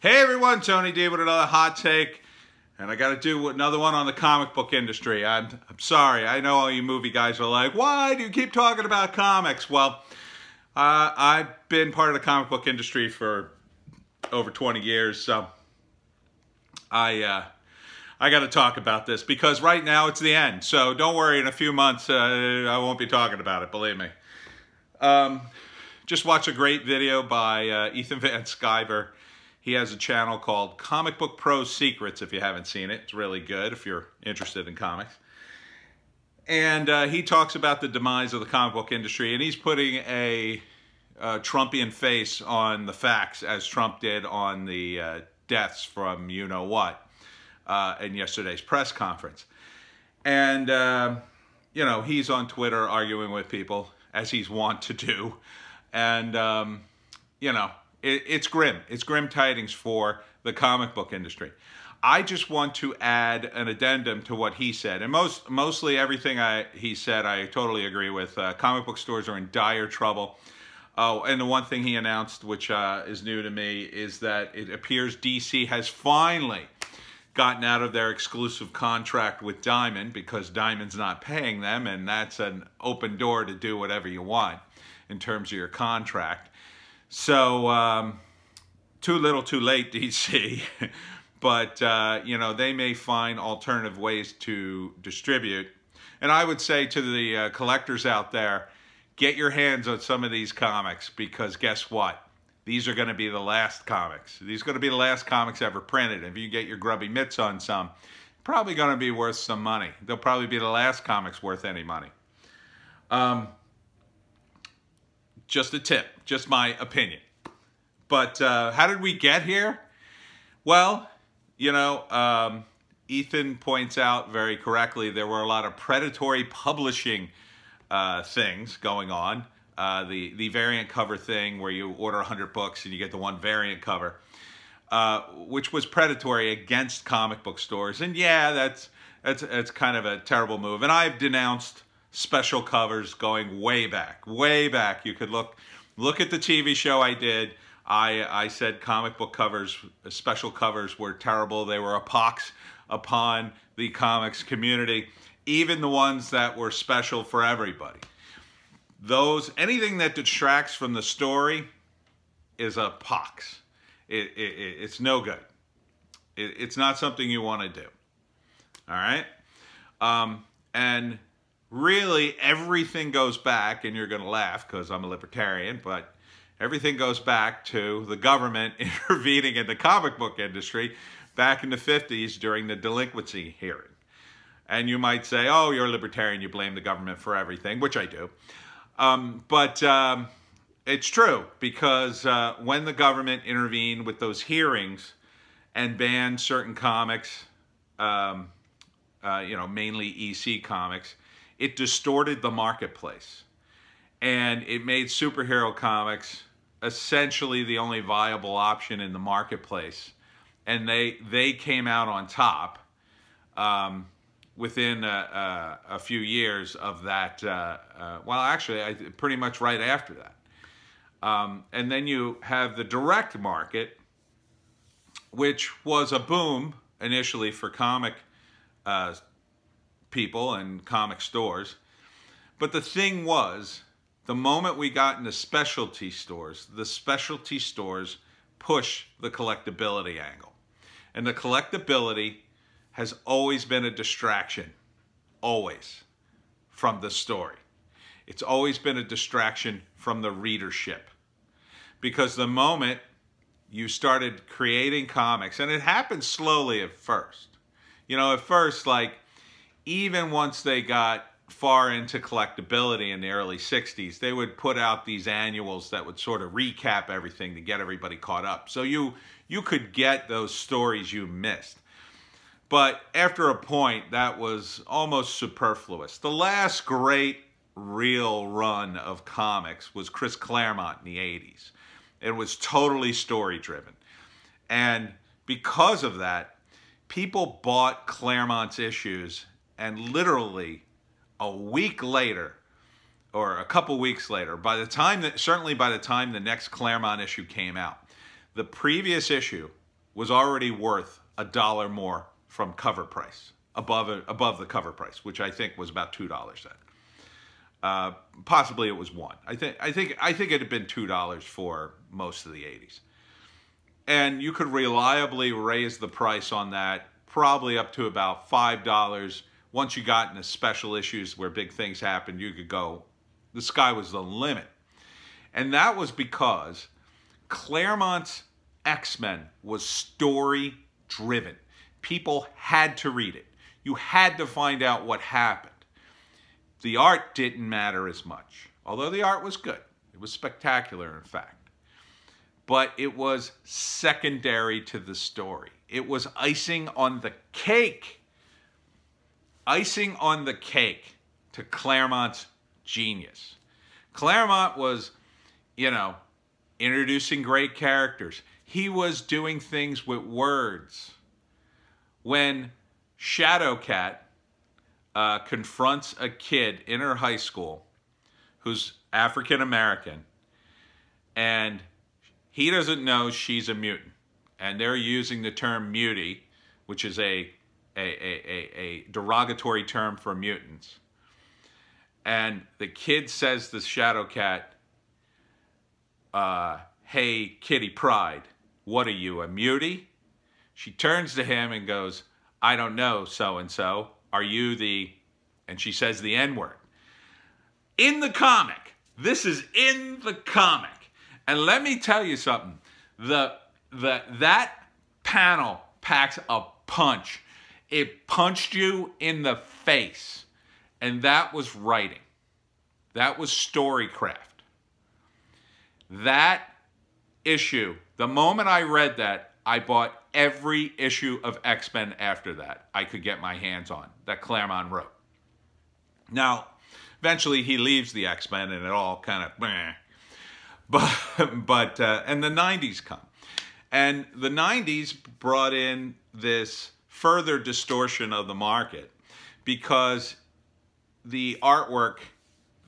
Hey everyone, Tony D with another hot take, and I got to do another one on the comic book industry. I'm sorry, I know all you movie guys are like, why do you keep talking about comics? Well, I've been part of the comic book industry for over 20 years, so I got to talk about this because right now it's the end. So don't worry, in a few months I won't be talking about it, believe me. Just watched a great video by Ethan Van Sciver. He has a channel called Comic Book Pro Secrets, if you haven't seen it. It's really good if you're interested in comics. And he talks about the demise of the comic book industry, and he's putting a Trumpian face on the facts, as Trump did on the deaths from you-know-what in yesterday's press conference. And, you know, he's on Twitter arguing with people, as he's wont to do. And, you know, it's grim. It's grim tidings for the comic book industry. I just want to add an addendum to what he said. And mostly everything he said I totally agree with. Comic book stores are in dire trouble. Oh, and the one thing he announced, which is new to me, is that it appears DC has finally gotten out of their exclusive contract with Diamond because Diamond's not paying them, and that's an open door to do whatever you want in terms of your contract. So, too little, too late, DC. But, you know, they may find alternative ways to distribute. And I would say to the collectors out there, get your hands on some of these comics because guess what? These are going to be the last comics. These are going to be the last comics ever printed. If you get your grubby mitts on some, probably going to be worth some money. They'll probably be the last comics worth any money. Just a tip, just my opinion. But how did we get here? Well, you know, Ethan points out very correctly there were a lot of predatory publishing things going on. The variant cover thing where you order 100 books and you get the one variant cover, which was predatory against comic book stores. And yeah, that's kind of a terrible move. And I've denounced special covers going way back, way back. You could look at the TV show I did. I said comic book covers, special covers were terrible. They were a pox upon the comics community, even the ones that were special for everybody. Anything that distracts from the story is a pox. It's no good. It's not something you want to do. All right? And really, everything goes back, and you're going to laugh because I'm a libertarian, but everything goes back to the government intervening in the comic book industry back in the 50s during the delinquency hearing. And you might say, oh, you're a libertarian, you blame the government for everything, which I do. But it's true, because when the government intervened with those hearings and banned certain comics, you know, mainly EC comics, it distorted the marketplace. And it made superhero comics essentially the only viable option in the marketplace. And they came out on top within a few years of that. Well, actually, pretty much right after that. And then you have the direct market, which was a boom initially for comic people and comic stores. But the thing was, the moment we got into specialty stores, the specialty stores push the collectability angle. And the collectability has always been a distraction, always, from the story. It's always been a distraction from the readership. Because the moment you started creating comics, and it happened slowly at first. You know, at first, like, even once they got far into collectability in the early 60s, they would put out these annuals that would sort of recap everything to get everybody caught up. So you could get those stories you missed. But after a point, that was almost superfluous. The last great real run of comics was Chris Claremont in the 80s. It was totally story-driven. And because of that, people bought Claremont's issues, and literally a week later, or a couple weeks later, by the time certainly by the time the next Claremont issue came out, the previous issue was already worth $1 more from cover price, above the cover price, which I think was about $2 then. Possibly it was $1. I think it had been $2 for most of the 80s. And you could reliably raise the price on that probably up to about $5. Once you got into special issues where big things happened, you could go, the sky was the limit. And that was because Claremont's X-Men was story-driven. People had to read it. You had to find out what happened. The art didn't matter as much, although the art was good. It was spectacular, in fact. But it was secondary to the story. It was icing on the cake. Icing on the cake to Claremont's genius. Claremont was, you know, introducing great characters. He was doing things with words. When Shadowcat confronts a kid in her high school who's African American, and he doesn't know she's a mutant, and they're using the term mutie, which is a derogatory term for mutants. And the kid says to Shadowcat, hey, Kitty Pryde, what are you, a mutie? She turns to him and goes, I don't know, so-and-so. Are you the... And she says the N-word. In the comic. This is in the comic. And let me tell you something. That panel packs a punch. It punched you in the face. And that was writing. That was storycraft. That issue, the moment I read that, I bought every issue of X-Men after that I could get my hands on, that Claremont wrote. Now, eventually he leaves the X-Men and it all kind of, and the 90s come. And the 90s brought in this further distortion of the market because the artwork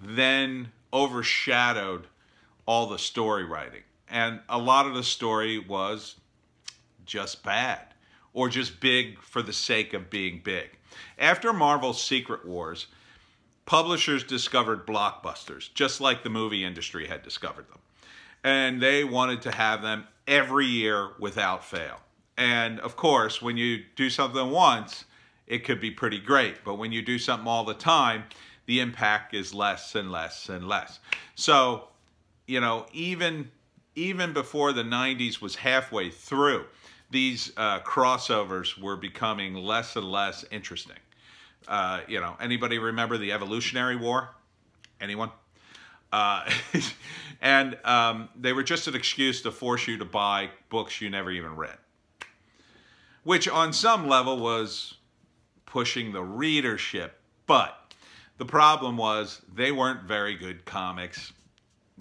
then overshadowed all the story writing. And a lot of the story was just bad or just big for the sake of being big. After Marvel's Secret Wars, publishers discovered blockbusters, just like the movie industry had discovered them. And they wanted to have them every year without fail. And of course, when you do something once, it could be pretty great. But when you do something all the time, the impact is less and less and less. So, you know, even before the 90s was halfway through, these crossovers were becoming less and less interesting. You know, anybody remember the Evolutionary War? Anyone? And they were just an excuse to force you to buy books you never even read. Which on some level was pushing the readership. But the problem was they weren't very good comics,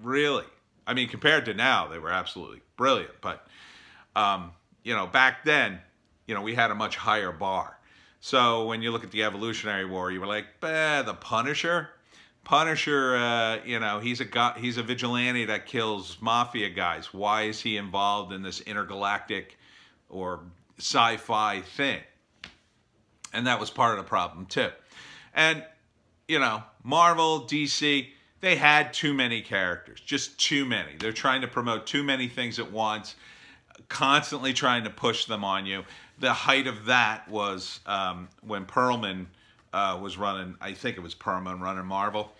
really. I mean, compared to now, they were absolutely brilliant. But, you know, back then, you know, we had a much higher bar. So when you look at the Evolutionary War, you were like, the Punisher? Punisher, you know, he's a vigilante that kills mafia guys. Why is he involved in this intergalactic or sci-fi thing? And that was part of the problem too. And, you know, Marvel, DC, they had too many characters, just too many. They're trying to promote too many things at once, constantly trying to push them on you. The height of that was when Perlman was running, I think it was Perlman running Marvel,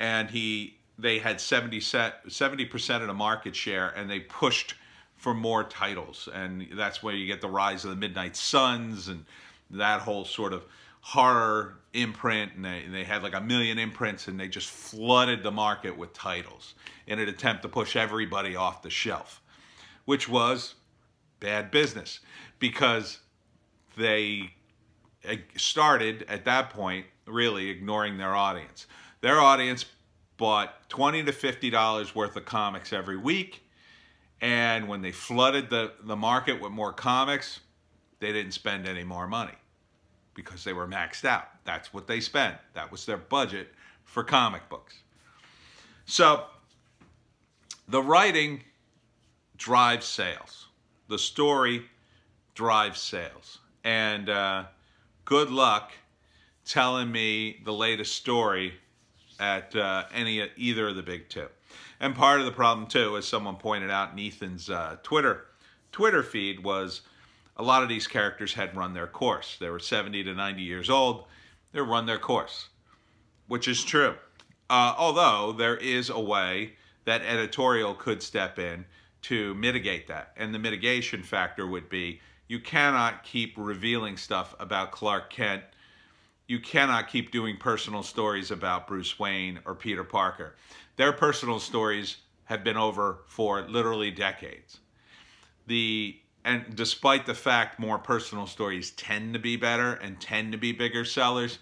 and they had 70% of the market share, and they pushed for more titles, and that's where you get the rise of the Midnight Suns and that whole sort of horror imprint, and they had like 1 million imprints, and they just flooded the market with titles in an attempt to push everybody off the shelf, which was bad business because they started at that point really ignoring their audience. Their audience bought $20 to $50 worth of comics every week, and when they flooded the market with more comics, they didn't spend any more money because they were maxed out. That's what they spent. That was their budget for comic books. So the writing drives sales. The story drives sales. And good luck telling me the latest story at either of the big two. And part of the problem too, as someone pointed out in Ethan's Twitter feed, was a lot of these characters had run their course. They were 70 to 90 years old. They run their course, which is true. Although there is a way that editorial could step in to mitigate that. And the mitigation factor would be, you cannot keep revealing stuff about Clark Kent. You cannot keep doing personal stories about Bruce Wayne or Peter Parker. Their personal stories have been over for literally decades. And despite the fact more personal stories tend to be better and tend to be bigger sellers,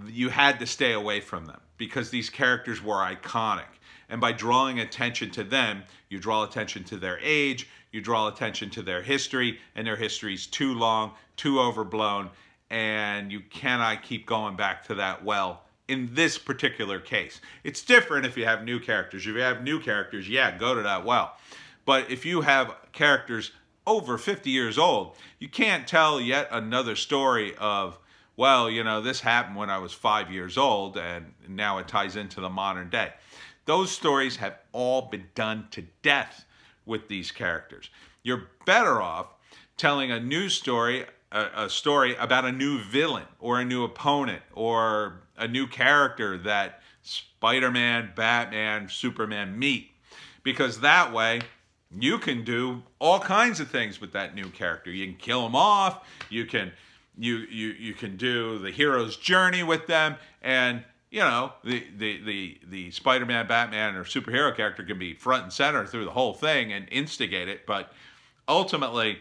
you had to stay away from them because these characters were iconic. And by drawing attention to them, you draw attention to their age, you draw attention to their history, and their history's too long, too overblown, and you cannot keep going back to that well in this particular case. It's different if you have new characters. If you have new characters, yeah, go to that well. But if you have characters over 50 years old, you can't tell yet another story of, well, you know, this happened when I was 5 years old and now it ties into the modern day. Those stories have all been done to death with these characters. You're better off telling a new story, a story about a new villain or a new opponent or a new character that Spider-Man, Batman, Superman meet. Because that way, you can do all kinds of things with that new character. You can kill them off. You can do the hero's journey with them, and you know the Spider-Man, Batman, or superhero character can be front and center through the whole thing and instigate it. But ultimately,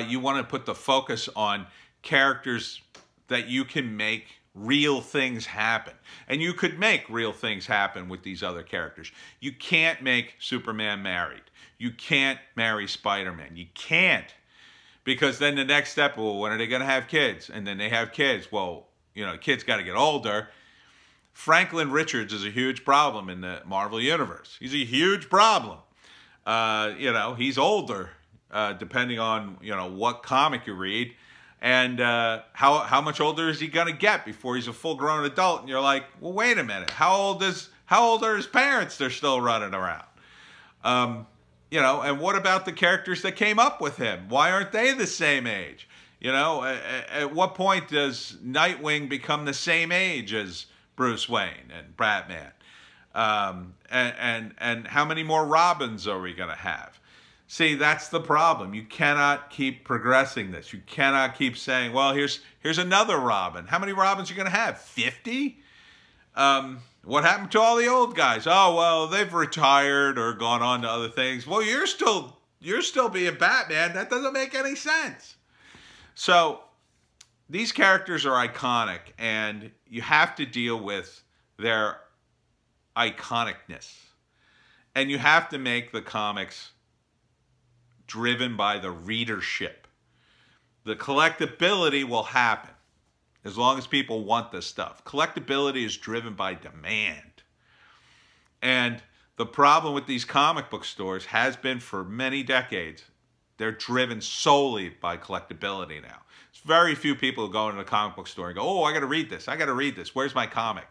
you want to put the focus on characters that you can make real things happen. And you could make real things happen with these other characters. You can't make Superman married. You can't marry Spider-Man. You can't. Because then the next step, well, when are they going to have kids? And then they have kids. Well, you know, kids got to get older. Franklin Richards is a huge problem in the Marvel Universe. He's a huge problem. You know, he's older, depending on, you know, what comic you read. And how much older is he going to get before he's a full-grown adult? And you're like, well, wait a minute. How old are his parents? They're still running around. You know, and what about the characters that came up with him? Why aren't they the same age? You know, at what point does Nightwing become the same age as Bruce Wayne and Batman? And how many more Robins are we going to have? See, that's the problem. You cannot keep progressing this. You cannot keep saying, well, here's another Robin. How many Robins are you going to have? 50? What happened to all the old guys? Oh, well, they've retired or gone on to other things. Well, you're still being Batman. That doesn't make any sense. So these characters are iconic, and you have to deal with their iconicness. And you have to make the comics driven by the readership. The collectability will happen as long as people want this stuff. Collectability is driven by demand. And the problem with these comic book stores has been for many decades, they're driven solely by collectability now. It's very few people who go into a comic book store and go, oh, I got to read this. I got to read this. Where's my comic?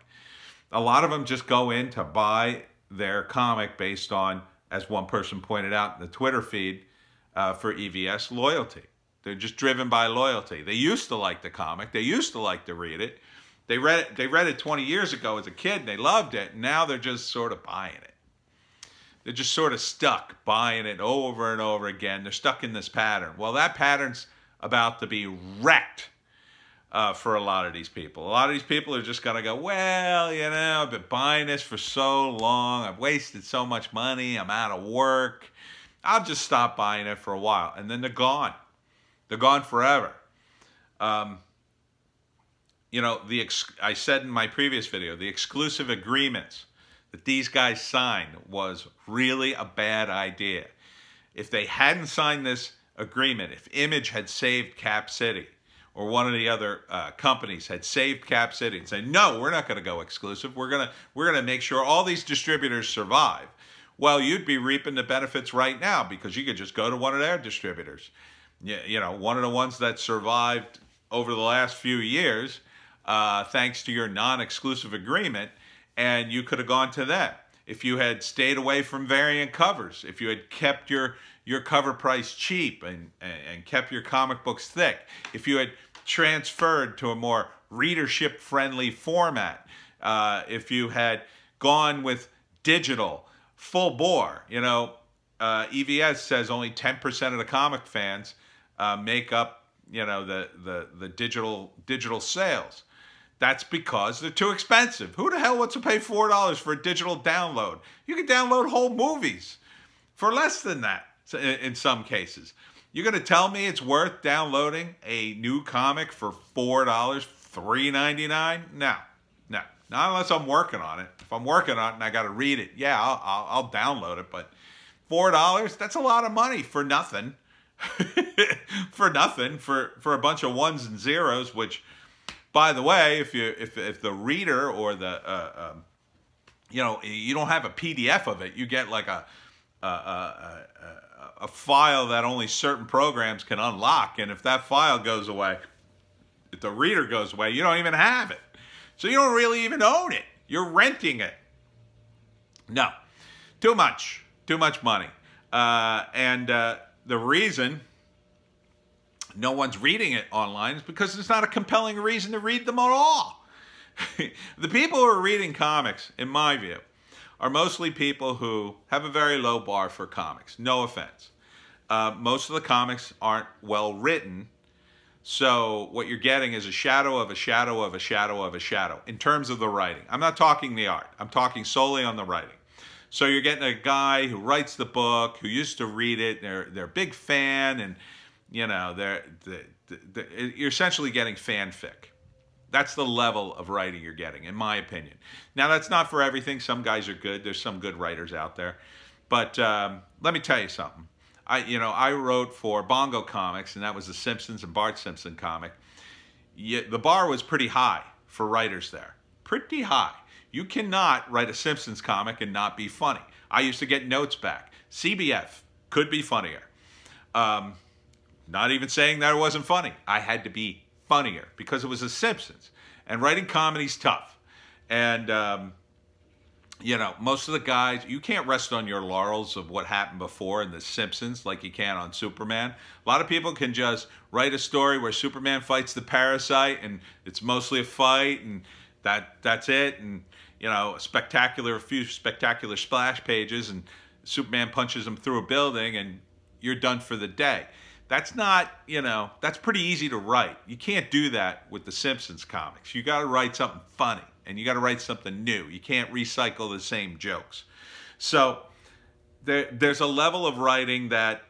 A lot of them just go in to buy their comic based on, as one person pointed out in the Twitter feed, for EVS, loyalty. They're just driven by loyalty. They used to like the comic. They used to like to read it. They read it 20 years ago as a kid, and they loved it. And now they're just sort of buying it. They're just sort of stuck buying it over and over again. They're stuck in this pattern. Well, that pattern's about to be wrecked for a lot of these people. A lot of these people are just going to go, well, you know, I've been buying this for so long. I've wasted so much money. I'm out of work. I'll just stop buying it for a while. And then they're gone. They're gone forever. You know, I said in my previous video, the exclusive agreements that these guys signed was really a bad idea. If they hadn't signed this agreement, if Image had saved Cap City, or one of the other companies had saved Cap City and said, no, we're not going to go exclusive. We're gonna make sure all these distributors survive. well, you'd be reaping the benefits right now because you could just go to one of their distributors. You know, one of the ones that survived over the last few years, thanks to your non-exclusive agreement, and you could have gone to them. If you had stayed away from variant covers, if you had kept your cover price cheap and kept your comic books thick, if you had transferred to a more readership-friendly format, if you had gone with digital, full bore, you know, EVS says only 10% of the comic fans make up, you know, the digital sales. That's because they're too expensive. Who the hell wants to pay $4 for a digital download? You can download whole movies for less than that in some cases. You're going to tell me it's worth downloading a new comic for $4, $3.99? No. Not unless I'm working on it. If I'm working on it and I got to read it, yeah, I'll download it. But $4, that's a lot of money for nothing. For nothing, for a bunch of ones and zeros, which, by the way, if the reader or the you know, you don't have a PDF of it, you get like a file that only certain programs can unlock, and if that file goes away, if the reader goes away, you don't even have it. So you don't really even own it. You're renting it. No, too much money. The reason no one's reading it online is because it's not a compelling reason to read them at all. The people who are reading comics, in my view, are mostly people who have a very low bar for comics. No offense. Most of the comics aren't well written, so what you're getting is a shadow of a shadow of a shadow of a shadow in terms of the writing. I'm not talking the art. I'm talking solely on the writing. So you're getting a guy who writes the book, who used to read it, they're a big fan, and you know, you're essentially getting fanfic. That's the level of writing you're getting, in my opinion. Now, that's not for everything. Some guys are good. There's some good writers out there. But let me tell you something. I wrote for Bongo Comics, and that was the Simpsons and Bart Simpson comic. The bar was pretty high for writers there. Pretty high. You cannot write a Simpsons comic and not be funny. I used to get notes back. CBF could be funnier. Not even saying that it wasn't funny. I had to be funnier because it was The Simpsons. And writing comedy's tough. And, you know, most of the guys, you can't rest on your laurels of what happened before in The Simpsons like you can on Superman. A lot of people can just write a story where Superman fights the parasite and it's mostly a fight and that's it. And, you know, a few spectacular splash pages and Superman punches him through a building and you're done for the day. That's not, you know, that's pretty easy to write. You can't do that with the Simpsons comics. You got to write something funny and you got to write something new. You can't recycle the same jokes. So there's a level of writing that,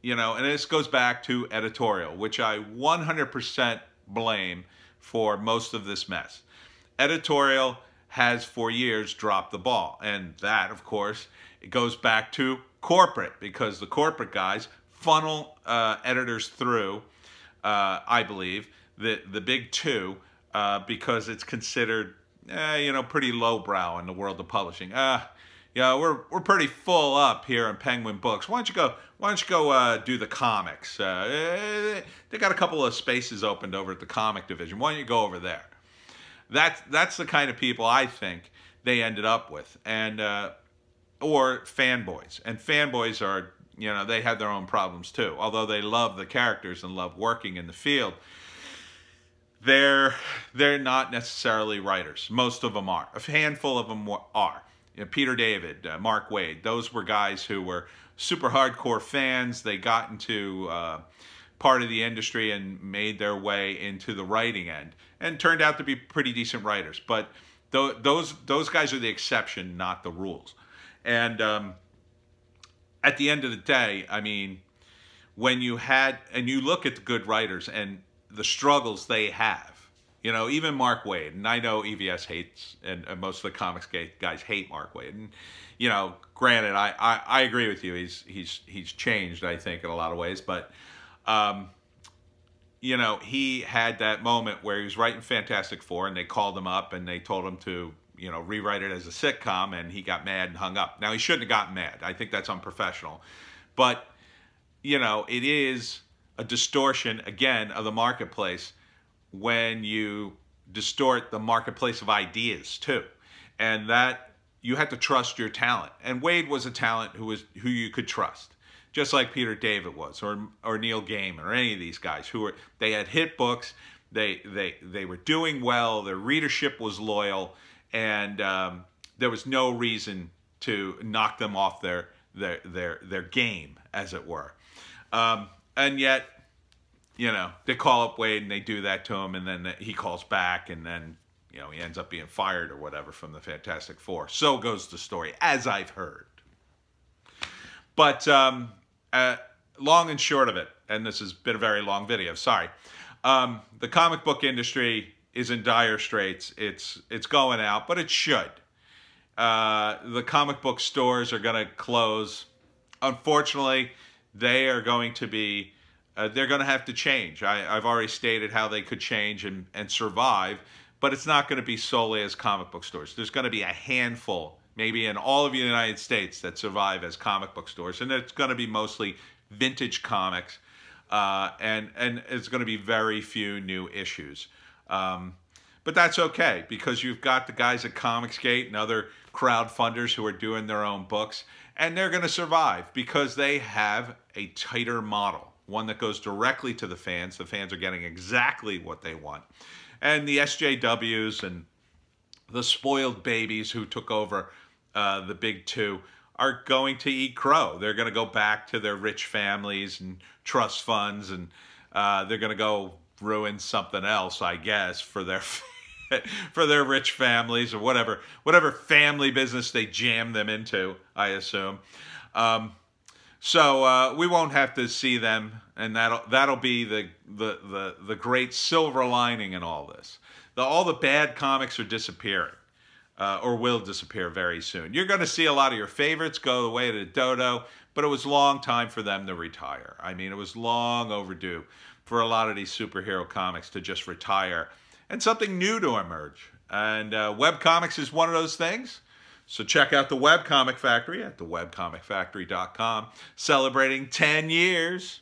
you know, and this goes back to editorial, which I 100% blame for most of this mess. Editorial has for years dropped the ball. And that, of course, it goes back to corporate, because the corporate guys funnel editors through, I believe, the big two, because it's considered, you know, pretty lowbrow in the world of publishing. You know, we're pretty full up here in Penguin Books. Why don't you go do the comics? They got a couple of spaces opened over at the comic division. Why don't you go over there? That's the kind of people I think they ended up with, and or fanboys. And fanboys are, you know, they have their own problems too. Although they love the characters and love working in the field, they're not necessarily writers. Most of them are. A handful of them are. You know, Peter David, Mark Waid, those were guys who were super hardcore fans. They got into part of the industry and made their way into the writing end and turned out to be pretty decent writers. But those guys are the exception, not the rules. And at the end of the day, I mean, when you look at the good writers and the struggles they have, you know, even Mark Waid, and I know EVS hates, and most of the comics guys hate Mark Waid, and you know, granted, I agree with you, he's changed, I think, in a lot of ways, but you know, he had that moment where he was writing Fantastic Four, and they called him up and they told him to, you know, rewrite it as a sitcom, and he got mad and hung up. Now, he shouldn't have gotten mad. I think that's unprofessional. But, you know, it is a distortion, again, of the marketplace when you distort the marketplace of ideas, too. And that, you have to trust your talent. And Wade was a talent who you could trust, just like Peter David was, or Neil Gaiman, or any of these guys they had hit books, they were doing well, their readership was loyal, and there was no reason to knock them off their game, as it were. And yet, you know, they call up Wade and they do that to him, and then he calls back, and then, you know, he ends up being fired or whatever from the Fantastic Four. So goes the story, as I've heard. But long and short of it, and this has been a very long video, sorry. The comic book industry is in dire straits. It's going out, but it should. The comic book stores are going to close. Unfortunately, they are going to be, they're going to have to change. I've already stated how they could change and survive, but it's not going to be solely as comic book stores. There's going to be a handful, maybe in all of the United States, that survive as comic book stores, and it's going to be mostly vintage comics, and it's going to be very few new issues. But that's okay, because you've got the guys at Comicsgate and other crowdfunders who are doing their own books, and they're going to survive because they have a tighter model, one that goes directly to the fans. The fans are getting exactly what they want. And the SJWs and the spoiled babies who took over the big two are going to eat crow. They're going to go back to their rich families and trust funds, and they're going to go ruin something else, I guess, for their for their rich families, or whatever family business they jam them into, I assume. So we won't have to see them, and that'll be the great silver lining in all this. All the bad comics are disappearing, or will disappear very soon. You're going to see a lot of your favorites go away to the dodo, but it was a long time for them to retire. I mean, it was long overdue for a lot of these superhero comics to just retire and something new to emerge. And webcomics is one of those things. So check out the Webcomic Factory at thewebcomicfactory.com, celebrating 10 years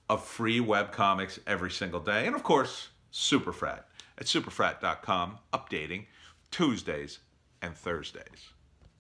of free webcomics every single day. And of course, Superfrat at superfrat.com, updating Tuesdays and Thursdays.